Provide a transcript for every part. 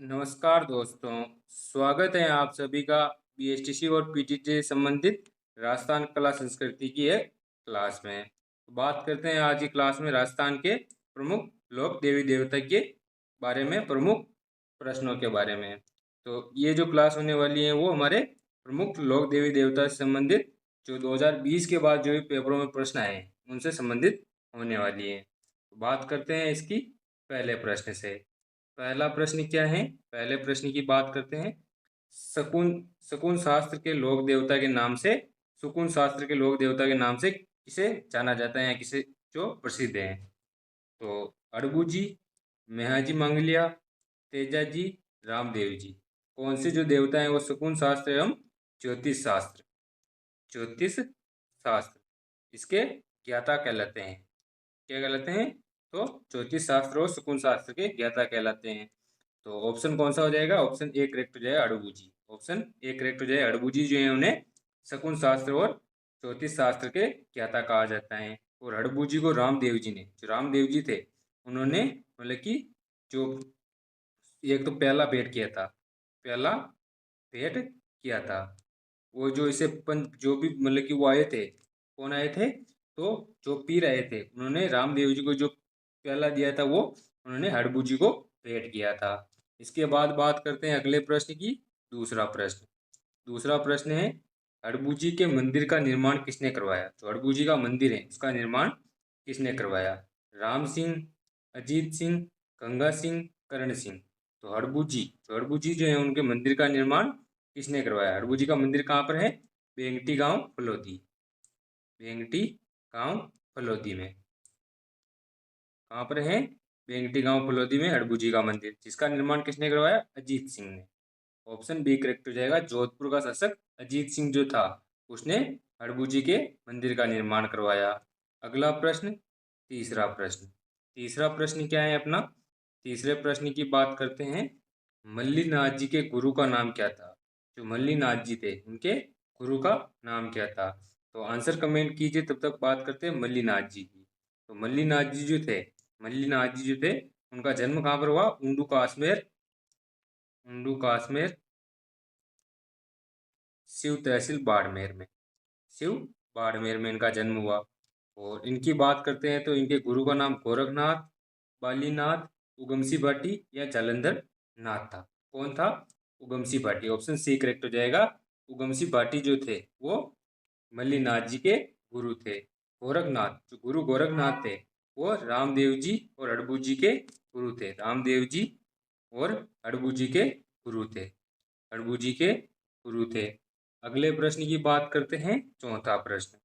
नमस्कार दोस्तों, स्वागत है आप सभी का बीएसटीसी और पीटीटी से संबंधित राजस्थान कला संस्कृति की एक क्लास में। बात करते हैं आज की क्लास में राजस्थान के प्रमुख लोक देवी देवता के बारे में, प्रमुख प्रश्नों के बारे में। तो ये जो क्लास होने वाली है वो हमारे प्रमुख लोक देवी देवता से संबंधित जो 2020 के बाद जो भी पेपरों में प्रश्न आए हैं उनसे संबंधित होने वाली है। बात करते हैं इसकी पहले प्रश्न से। पहला प्रश्न क्या है? पहले प्रश्न की बात करते हैं। शकुन शकुन शास्त्र के लोक देवता के नाम से, शकुन शास्त्र के लोक देवता के नाम से किसे जाना जाता है या किसे जो प्रसिद्ध है? तो अड़बू जी, मेहाजी मंगलिया, तेजा जी, रामदेव जी। कौन से जो देवता हैं वो शकुन शास्त्र एवं ज्योतिष शास्त्र, ज्योतिष शास्त्र इसके ज्ञाता कहलाते हैं। क्या कहलाते हैं? तो ज्योतिष शास्त्र और शकुन शास्त्र के ज्ञाता कहलाते हैं। तो ऑप्शन कौन सा हो जाएगा? ऑप्शन ए करेक्ट हो जाएगा, अड़बू जी। ऑप्शन ए करेक्ट हो जाएगा, अड़बू जी जो है उन्हें शकुन शास्त्र और ज्योतिष शास्त्र के ज्ञाता कहा जाता है। और अड़बू जी को रामदेव जी ने, जो रामदेव जी थे उन्होंने मतलब कि जो एक तो पहला भेंट किया था, पहला भेंट किया था वो जो इसे पंच जो भी मतलब कि वो आए थे, कौन आए थे? तो जो पीर आए थे उन्होंने रामदेव जी को जो प्याला दिया था वो उन्होंने हड़बू जी को भेंट किया था। इसके बाद बात करते हैं अगले प्रश्न की। दूसरा प्रश्न, दूसरा प्रश्न है हड़बू जी के मंदिर का निर्माण किसने करवाया? जो हड़बू जी का मंदिर है उसका निर्माण किसने करवाया? राम सिंह, अजीत सिंह, गंगा सिंह, करण सिंह। तो हड़बू जी, जो हड़बू जी जो है उनके मंदिर का निर्माण किसने करवाया? हड़बू जी का मंदिर कहाँ पर है? बेंगटी गांव फलोदी, बेंगटी गांव फलोदी में। कहाँ पर है? बेंगटी गांव फलोदी में हड़बू जी का मंदिर, जिसका निर्माण किसने करवाया? अजीत सिंह ने। ऑप्शन बी करेक्ट हो जाएगा, जोधपुर का शासक अजीत सिंह जो था उसने हड़बू जी के मंदिर का निर्माण करवाया। अगला प्रश्न, तीसरा प्रश्न। तीसरा प्रश्न क्या है अपना? तीसरे प्रश्न की बात करते हैं। मल्लीनाथ जी के गुरु का नाम क्या था? जो मल्लीनाथ जी थे उनके गुरु का नाम क्या था? तो आंसर कमेंट कीजिए, तब तक बात करते हैं मल्लीनाथ जी की। तो मल्लीनाथ जी जो थे, मल्लीनाथ जी जो थे उनका जन्म कहाँ पर हुआ? उंडू काश्मीर, उंडू काश्मीर शिव तहसील बाड़मेर में, शिव बाड़मेर में इनका जन्म हुआ। और इनकी बात करते हैं तो इनके गुरु का नाम गोरखनाथ, बालीनाथ, उगमसी भाटी या जालंधर नाथ था। कौन था? उगमसी भाटी। ऑप्शन सी करेक्ट हो जाएगा। उगमसी भाटी जो थे वो मल्लीनाथ जी के गुरु थे। गोरखनाथ, जो गुरु गोरखनाथ थे वो रामदेव जी और अड़बू जी के गुरु थे। रामदेव जी और अड़बू जी के गुरु थे, अड़बू जी के गुरु थे। अगले प्रश्न की बात करते हैं, चौथा प्रश्न।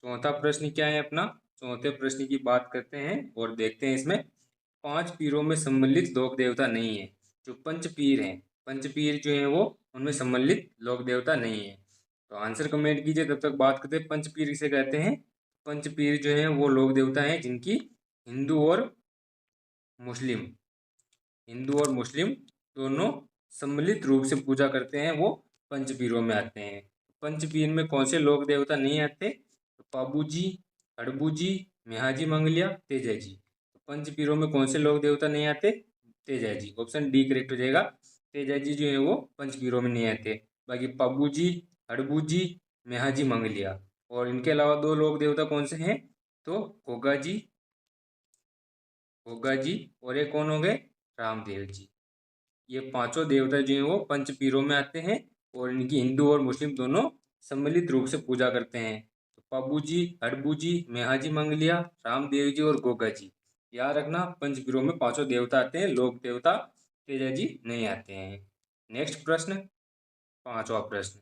चौथा प्रश्न क्या है अपना? चौथे प्रश्न की बात करते हैं और देखते हैं इसमें पांच पीरों में सम्मिलित लोक देवता नहीं है। जो पंच पीर हैं, पंच पीर जो हैं वो उनमें सम्मिलित लोक देवता नहीं है। तो आंसर कमेंट कीजिए, तब तक बात करते हैं पंच पीर किसे कहते हैं। पंच पीर जो हैं वो लोक देवता हैं जिनकी हिंदू और मुस्लिम, हिंदू और मुस्लिम दोनों सम्मिलित रूप से पूजा करते हैं, वो पंचपीरों में आते हैं। पंचपीर में कौन से लोक देवता नहीं आते? तो पाबू जी, हड़बू जी, मेहाजी मंगलिया, तेजा जी। तो पंचपीरों में कौन से लोक देवता नहीं आते? Teja ji. Option D correct हो जाएगा। तेजा जी जो है वो पंचपीरों में नहीं आते। बाकी पाबू जी, हड़बू जी, मेहाजी मंगलिया और इनके अलावा दो लोक देवता कौन से हैं? तो गोगा जी, गोगा जी और एक कौन हो गए? रामदेव जी। ये पांचों देवता जो हैं वो पंचपीरों में आते हैं और इनकी हिंदू और मुस्लिम दोनों सम्मिलित रूप से पूजा करते हैं। तो पब्बू जी, हड़बू जी, मेहाजी मंगलिया, रामदेव जी और गोगा जी। याद रखना, पंचपीरों में पांचों देवता आते हैं, लोक देवता तेजा जी नहीं आते हैं। नेक्स्ट प्रश्न, पांचवा प्रश्न।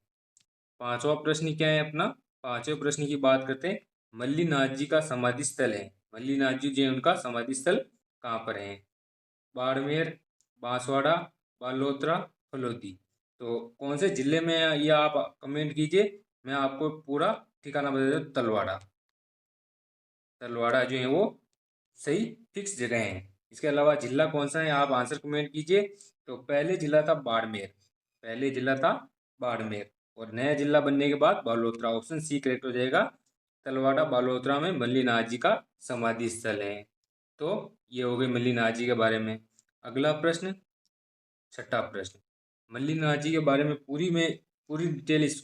पांचवा प्रश्न क्या है अपना? पांचवें प्रश्न की बात करते हैं। मल्लीनाथ जी का समाधि स्थल है, मल्लीनाथ जी जो है उनका समाधि स्थल कहाँ पर है? बाड़मेर, बांसवाड़ा, बालोतरा, फलोदी। तो कौन से जिले में है ये आप कमेंट कीजिए, मैं आपको पूरा ठिकाना बता देता हूँ। तलवाड़ा, तलवाड़ा जो है वो सही फिक्स जगह है। इसके अलावा जिला कौन सा है आप आंसर कमेंट कीजिए। तो पहले जिला था बाड़मेर, पहले जिला था बाड़मेर और नया जिला बनने के बाद बालोतरा। ऑप्शन सी करेक्ट हो जाएगा। तलवाड़ा बालोतरा में मल्लीनाथ जी का समाधि स्थल है। तो ये हो गई मल्लीनाथ जी के बारे में। अगला प्रश्न, छठा प्रश्न, मल्लिनाथ जी के बारे में पूरी डिटेल इस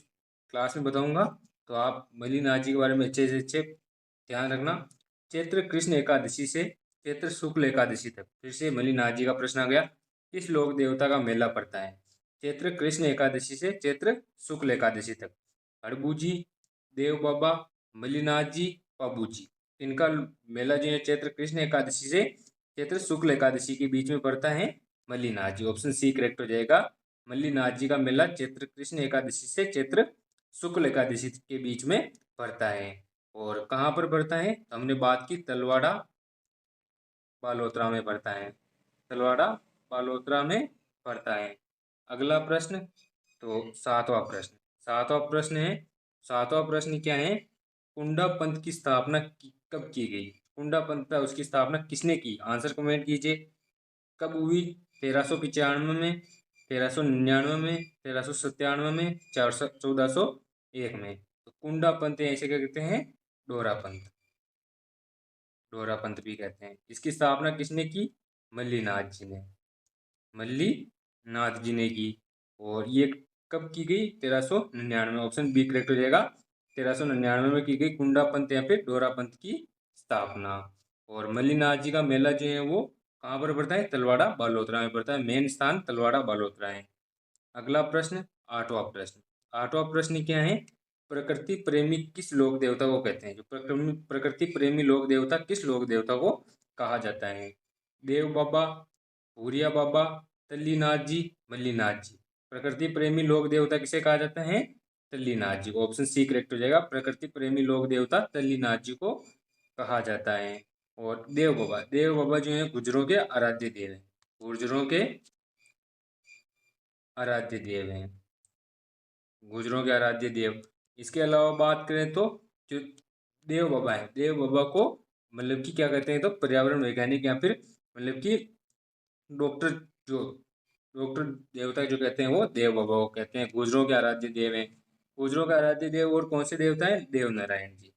क्लास में बताऊंगा, तो आप मल्लिनाथ जी के बारे में अच्छे से अच्छे ध्यान रखना। चैत्र कृष्ण एकादशी से चैत्र शुक्ल एकादशी तक, फिर से मल्लिनाथ जी का प्रश्न आ गया, किस लोक देवता का मेला पड़ता है? चैत्र कृष्ण एकादशी से चैत्र शुक्ल एकादशी तक हड़बू जी, देव बाबा, मल्लिनाथ जी, बाबू जी, इनका मेला जो है चैत्र कृष्ण एकादशी से चैत्र शुक्ल एकादशी के बीच में पड़ता है मल्लिनाथ जी। ऑप्शन सी करेक्ट हो जाएगा। मल्लिनाथ जी का मेला चैत्र कृष्ण एकादशी से चैत्र शुक्ल एकादशी के बीच में पड़ता है। और कहाँ पर पड़ता है? हमने बात की तलवाड़ा बालोतरा में पड़ता है। तलवाड़ा बालोतरा में पड़ता है। अगला प्रश्न, तो सातवां प्रश्न है। सातवां प्रश्न क्या है? कुंडा पंथ की स्थापना कब की गई? कुंडा पंथ था उसकी स्थापना किसने की? आंसर कमेंट कीजिए। कब हुई? 1395 में, 1399 में, 1397 में, 1401 में। तो कुंडा पंथ ऐसे क्या कहते हैं? डोरा पंथ, डोरा पंथ भी कहते हैं। इसकी स्थापना किसने की? मल्लिनाथ जी ने, मल्लिनाथ जी ने की। और ये कब की गई? 1399। ऑप्शन बी करेक्ट हो जाएगा। 1399 में की गई कुंडा पंथ, यहाँ पे डोरा पंथ की स्थापना। और मल्लिनाथ जी का मेला जो है वो कहाँ पर पड़ता है? तलवाड़ा बालोतरा में पड़ता है। मेन स्थान तलवाड़ा बालोतरा है। अगला प्रश्न, आठवां प्रश्न। आठवां प्रश्न क्या है? प्रकृति प्रेमी किस लोक देवता को कहते हैं? जो प्रकृति प्रेमी लोक देवता किस लोक देवता को कहा जाता है? देव बाबा, भूरिया बाबा, तल्लीनाथ जी, मल्लीनाथ जी। प्रकृति प्रेमी लोक देवता किसे कहा जाता है? तल्लीनाथ जी को। ऑप्शन सी करेक्ट हो जाएगा। प्रकृति प्रेमी लोक देवता तल्लीनाथ जी को कहा जाता है। और देव बाबा जो है गुर्जरों के आराध्य देव है। गुर्जरों के आराध्य देव हैं, गुर्जरों के आराध्य देव। इसके अलावा बात करें तो जो देव बाबा है, देव बाबा को मतलब कि क्या कहते हैं? तो पर्यावरण वैज्ञानिक या फिर मतलब कि डॉक्टर, जो डॉक्टर देवता जो कहते हैं वो देव बाबा को कहते हैं। गुर्जरों के आराध्य देव हैं। गुर्जरों के आराध्य देव और कौन से देवता हैं? देव नारायण जी।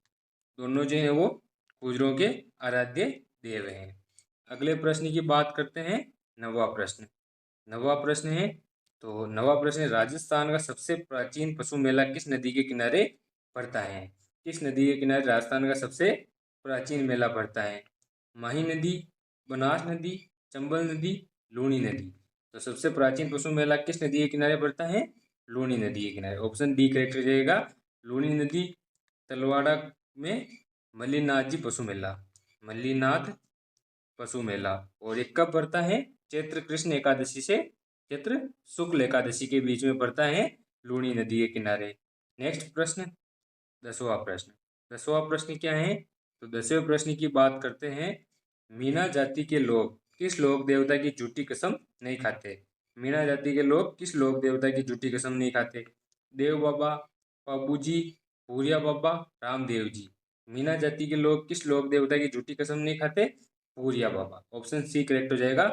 दोनों जो है वो गुर्जरों के आराध्य देव हैं। अगले प्रश्न की बात करते हैं। नवा प्रश्न, नवा प्रश्न है। तो नवा प्रश्न है, राजस्थान का सबसे प्राचीन पशु मेला किस नदी के किनारे पड़ता है? किस नदी के किनारे राजस्थान का सबसे प्राचीन मेला पड़ता है? माही नदी, बनास नदी, चंबल नदी, लूनी नदी। तो सबसे प्राचीन पशु मेला किस नदी के किनारे पड़ता है? लूनी नदी के किनारे। ऑप्शन डी करेक्ट हो जाएगा। लूनी नदी, तलवाड़ा में मल्लिनाथ जी पशु मेला, मल्लिनाथ पशु मेला। और ये कब पड़ता है? चैत्र कृष्ण एकादशी से चैत्र शुक्ल एकादशी के बीच में पड़ता है, लूनी नदी के किनारे। नेक्स्ट प्रश्न, दसवां प्रश्न। दसवां प्रश्न क्या है? तो 10वें प्रश्न की बात करते हैं। मीना जाति के लोग किस लोक देवता की झूठी कसम नहीं खाते? मीना जाति के लोग किस लोक देवता की झूठी कसम नहीं खाते? देव बाबा, बाबू जी, भूरिया बाबा, रामदेव जी। मीना जाति के लोग किस लोक देवता की झूठी कसम नहीं खाते? भूरिया बाबा। ऑप्शन सी करेक्ट हो जाएगा।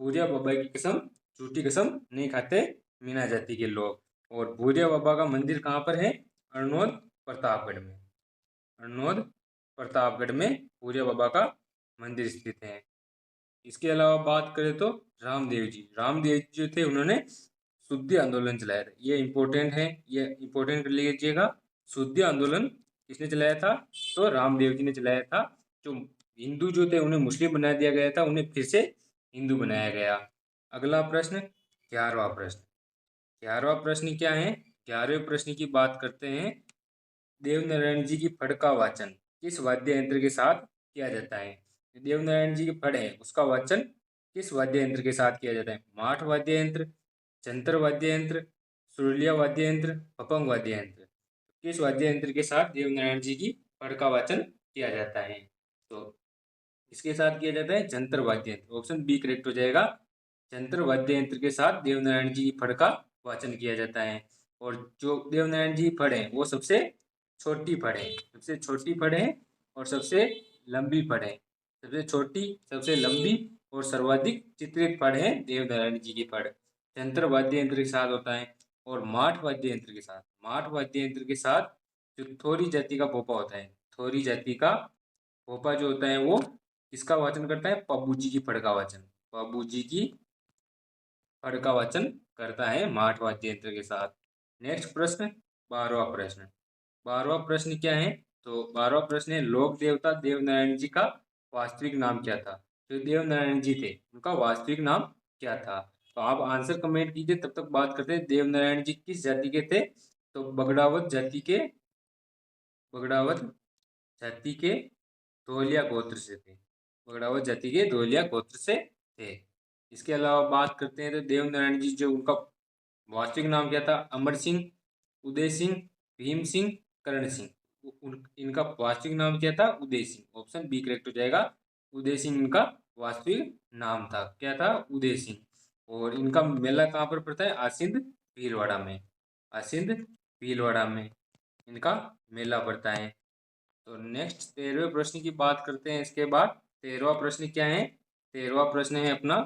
भूरिया बाबा की कसम, झूठी कसम नहीं खाते मीना जाति के लोग। और भूरिया बाबा का मंदिर कहाँ पर है? अरनोद प्रतापगढ़ में, अरनोद प्रतापगढ़ में भूरिया बाबा का मंदिर स्थित है। इसके अलावा बात करें तो रामदेव जी, रामदेव जी जो थे उन्होंने शुद्धि आंदोलन चलाया था। ये इंपॉर्टेंट है, ये इंपॉर्टेंट कर लीजिएगा। शुद्धि आंदोलन किसने चलाया था? तो रामदेव जी ने चलाया था। जो हिंदू जो थे उन्हें मुस्लिम बना दिया गया था, उन्हें फिर से हिंदू बनाया गया। अगला प्रश्न, 11वां प्रश्न। 11वां प्रश्न क्या है? 11वें प्रश्न की बात करते हैं। देवनारायण जी की फड़ का वाचन किस वाद्य यंत्र के साथ किया जाता है? देवनारायण जी की फड़ है उसका वाचन किस वाद्य यंत्र के साथ किया जाता है? माठ वाद्य यंत्र, जंतर वाद्य यंत्र, सुरीलिया वाद्य यंत्र, पपंग वाद्य यंत्र। किस वाद्य यंत्र के साथ देवनारायण जी की फड़ का वाचन किया जाता है? तो इसके साथ किया जाता है जंतर वाद्य यंत्र। ऑप्शन बी करेक्ट हो जाएगा। जंतर वाद्य यंत्र के साथ देवनारायण जी की फड़ का वाचन किया जाता है। और जो देवनारायण जी की फड़ है वो सबसे छोटी फड़ है, सबसे छोटी फड़ है और सबसे लंबी फड़ है। सबसे छोटी, सबसे लंबी और सर्वाधिक चित्रित फड़ है देवनारायण जी की फड़। जंतर वाद्य यंत्र के साथ होता है। और माठ वाद्य यंत्र के साथ, माठ वाद्य यंत्र के साथ जो थोरी जाति का भोपा होता है, थोरी जाति का भोपा जो होता है वो किसका वाचन करता है? पब्बू जी की फड़ का वाचन, पब्बू जी की फड़ का वाचन करता है माठ वाद्य यंत्र के साथ। नेक्स्ट प्रश्न, 12वां प्रश्न। 12वां प्रश्न क्या है? तो 12वां प्रश्न है, लोक देवता देवनारायण जी का वास्तविक नाम क्या था? जो देवनारायण जी थे उनका वास्तविक नाम क्या था? तो आप आंसर कमेंट कीजिए, तब तक बात करते हैं देवनारायण जी किस जाति के थे। तो बगड़ावत जाति के धोलिया गोत्र से थे। बगड़ावत जाति के धोलिया गोत्र से थे। इसके अलावा बात करते हैं तो देवनारायण जी जो उनका वास्तविक नाम क्या था? अमर सिंह, उदय सिंह, भीम सिंह, करण सिंह। इनका वास्तविक नाम क्या था? Uday Singh. Option B correct हो जाएगा। उदय सिंह इनका वास्तविक नाम था। क्या था? उदय सिंह। और इनका मेला कहाँ पर पड़ता है? आसिंद भीलवाड़ा में। आसिंद भीलवाड़ा में इनका मेला पड़ता है। तो नेक्स्ट 13वें प्रश्न की बात करते हैं। इसके बाद 13वां प्रश्न क्या है? 13वां प्रश्न है अपना,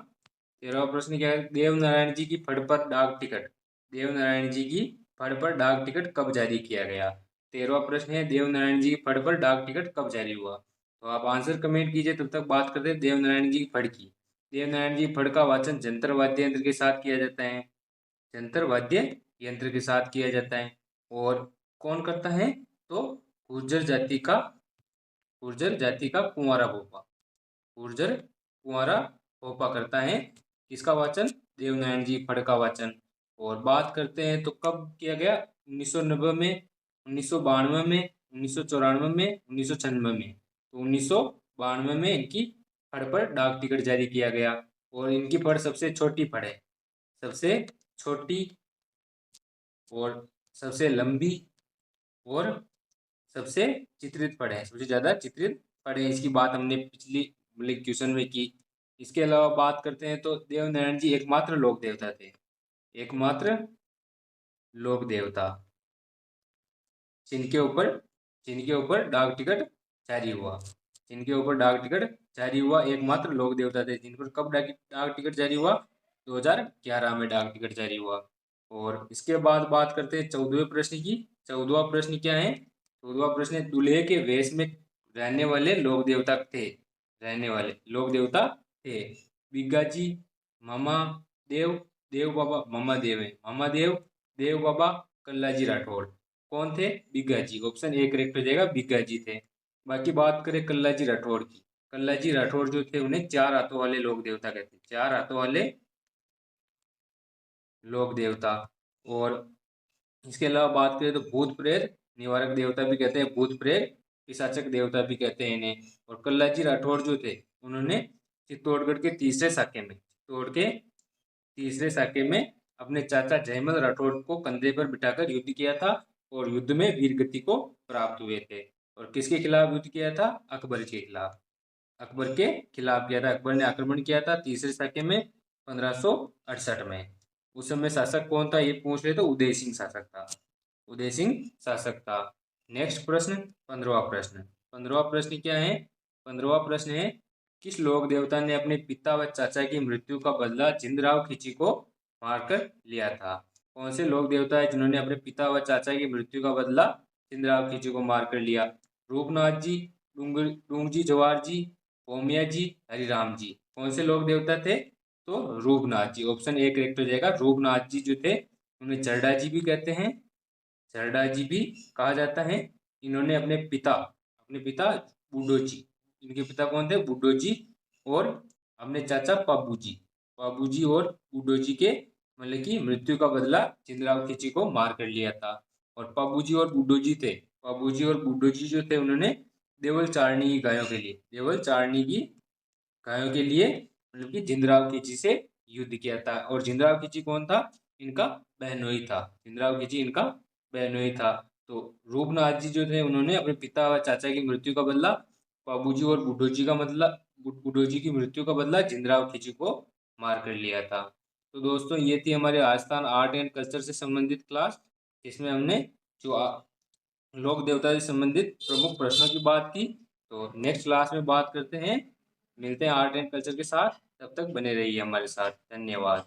13वां प्रश्न क्या है? देवनारायण जी की फड़ पर डाक टिकट, देवनारायण जी की फड़ पर डाक टिकट कब जारी किया गया? 13वां प्रश्न है, देवनारायण जी की फड़ पर डाक टिकट कब जारी हुआ? तो आप आंसर कमेंट कीजिए, तब तक बात करते हैं देवनारायण जी की फड़ की। देवनारायण जी की फड़ का वाचन जंतर वाद्य यंत्र के साथ किया जाता है। जंतर वाद्य यंत्र के साथ किया जाता है। और कौन करता है? तो गुर्जर जाति का कुंवारा भोपा, गुर्जर कुंवारा भोपा करता है। किसका वाचन? देवनारायण जी फड़ का वाचन। और बात करते हैं तो कब किया गया? 1990 में, 1992 में, 1994 में, 1996 में। तो 1992 में इनकी फड़ पर डाक टिकट जारी किया गया। और इनकी फड़ सबसे छोटी फड़ है, सबसे छोटी और सबसे लंबी और सबसे चित्रित फड़ है, सबसे ज्यादा चित्रित फड़ है। इसकी बात हमने पिछली मतलब क्वेश्चन में की। इसके अलावा बात करते हैं तो देवनारायण जी एकमात्र लोक देवता थे, एकमात्र लोक देवता जिनके ऊपर जिनके ऊपर डाक टिकट जारी हुआ, जिनके ऊपर डाक टिकट जारी हुआ, एकमात्र लोक देवता थे। जिन पर कब डाक टिकट जारी हुआ? 2011 में डाक टिकट जारी हुआ। और इसके बाद बात करते हैं 14वें प्रश्न की। 14वां प्रश्न क्या है? 14वां प्रश्न है, दूल्हे के वेश में रहने वाले लोक देवता थे, रहने वाले लोक देवता थे। बिग्गा जी, मामा देव, देव बाबा, मामा देव है, मामा देव, देव बाबा, कल्लाजी राठौड़। कौन थे? बिग्गा जी। ऑप्शन ए करेक्ट हो जाएगा, बिग्गा जी थे। बाकी बात करें कल्लाजी राठौड़ की। कल्लाजी राठौड़ जो थे उन्हें चार हाथों वाले लोक देवता कहते हैं, चार हाथों वाले लोक देवता। और इसके अलावा बात करें तो भूत प्रेत निवारक देवता भी कहते हैं, भूत प्रेत पिशाचक देवता भी कहते हैं इन्हें। और कल्लाजी राठौड़ जो थे उन्होंने चित्तौड़गढ़ के तीसरे साके में अपने चाचा जयमल राठौड़ को कंधे पर बिठाकर युद्ध किया था। और युद्ध में वीर गति को प्राप्त हुए थे। और किसके खिलाफ युद्ध किया था? अकबर के खिलाफ, अकबर के खिलाफ किया था। अकबर ने आक्रमण किया था तीसरे साके में 1568 में। उस समय शासक कौन था ये पूछ रहे तो उदय सिंह शासक था, उदय सिंह शासक था। नेक्स्ट प्रश्न, 15वां प्रश्न। 15वां प्रश्न क्या है? 15वां प्रश्न है, किस लोक देवता ने अपने पिता व चाचा की मृत्यु का बदला जिंदराव खिची को मारकर लिया था? कौन से लोक देवता है जिन्होंने अपने पिता व चाचा की मृत्यु का बदला जिंदराव खिची को मारकर लिया? रूपनाथ जी, डूंगजी जवार जी, ओमिया जी, हरिराम जी। कौन से लोक देवता थे? तो रूपनाथ जी। ऑप्शन ए करेक्ट हो जाएगा। रूपनाथ जी जो थे उन्हें चरडा जी भी कहते हैं, चरडा जी भी कहा जाता है। इन्होंने अपने पिता बूडो जी, इनके पिता कौन थे? बूडो जी। और अपने चाचा पाबू जी और बूडो जी के मतलब की मृत्यु का बदला जिंदराव खिची को मार कर लिया था। और पाबू जी और बूडो जी थे, पाबू जी और बूडो जी जो थे उन्होंने देवल चारणी की गायों के लिए, देवल चारणी की गायों के लिए मतलब कि जिंदराव खिची से युद्ध किया था। और जिंदराव खिची कौन था? इनका बहनोई था, जिंदराव खिची इनका बहनोई था। तो रूपनाथ जी जो थे उन्होंने अपने पिता व चाचा की मृत्यु का बदला बाबूजी और बुड्ढो जी की मृत्यु का बदला जिंदराव खिची को मार कर लिया था। तो दोस्तों ये थी हमारे राजस्थान आर्ट एंड कल्चर से संबंधित क्लास, जिसमें हमने जो लोक देवता से संबंधित प्रमुख प्रश्नों की बात की। तो नेक्स्ट क्लास में बात करते हैं, मिलते हैं आर्ट एंड कल्चर के साथ। तब तक बने रहिए हमारे साथ। धन्यवाद।